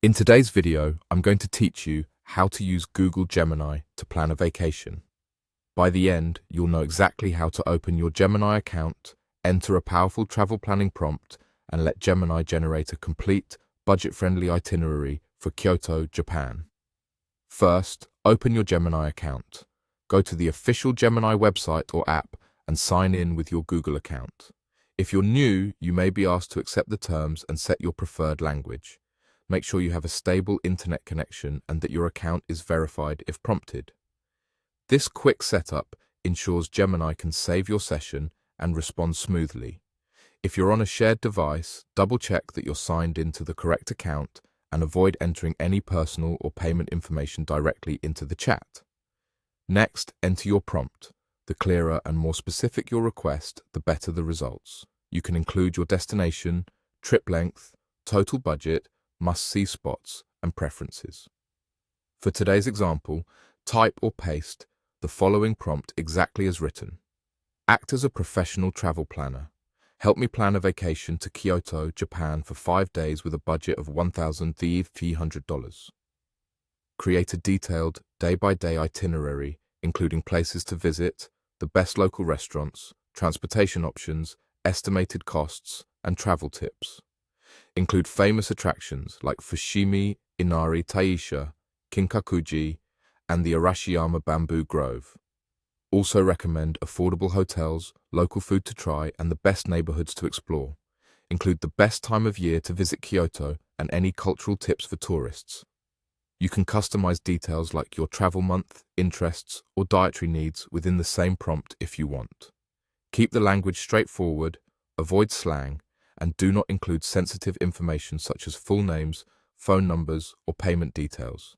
In today's video, I'm going to teach you how to use Google Gemini to plan a vacation. By the end, you'll know exactly how to open your Gemini account, enter a powerful travel planning prompt, and let Gemini generate a complete, budget-friendly itinerary for Kyoto, Japan. First, open your Gemini account. Go to the official Gemini website or app and sign in with your Google account. If you're new, you may be asked to accept the terms and set your preferred language. Make sure you have a stable internet connection and that your account is verified if prompted. This quick setup ensures Gemini can save your session and respond smoothly. If you're on a shared device, double-check that you're signed into the correct account and avoid entering any personal or payment information directly into the chat. Next, enter your prompt. The clearer and more specific your request, the better the results. You can include your destination, trip length, total budget, must-see spots, and preferences. For today's example, type or paste the following prompt exactly as written. Act as a professional travel planner. Help me plan a vacation to Kyoto, Japan for 5 days with a budget of $1,300. Create a detailed, day-by-day itinerary, including places to visit, the best local restaurants, transportation options, estimated costs, and travel tips. Include famous attractions like Fushimi Inari Taisha, Kinkakuji, and the Arashiyama Bamboo Grove. Also recommend affordable hotels, local food to try, and the best neighborhoods to explore. Include the best time of year to visit Kyoto and any cultural tips for tourists. You can customize details like your travel month, interests, or dietary needs within the same prompt if you want. Keep the language straightforward, avoid slang, and do not include sensitive information such as full names, phone numbers, or payment details.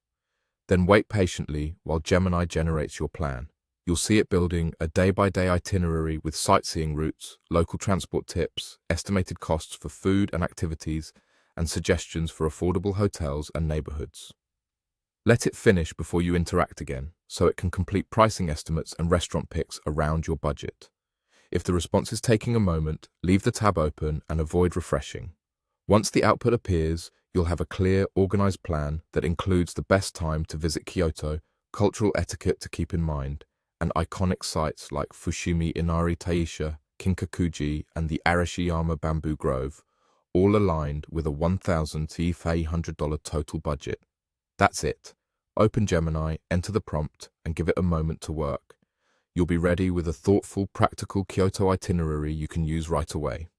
Then wait patiently while Gemini generates your plan. You'll see it building a day-by-day itinerary with sightseeing routes, local transport tips, estimated costs for food and activities, and suggestions for affordable hotels and neighborhoods. Let it finish before you interact again, so it can complete pricing estimates and restaurant picks around your budget. If the response is taking a moment, leave the tab open and avoid refreshing. Once the output appears, you'll have a clear, organized plan that includes the best time to visit Kyoto, cultural etiquette to keep in mind, and iconic sites like Fushimi Inari Taisha, Kinkakuji, and the Arashiyama Bamboo Grove, all aligned with a $1,300 total budget. That's it. Open Gemini, enter the prompt, and give it a moment to work. You'll be ready with a thoughtful, practical Kyoto itinerary you can use right away.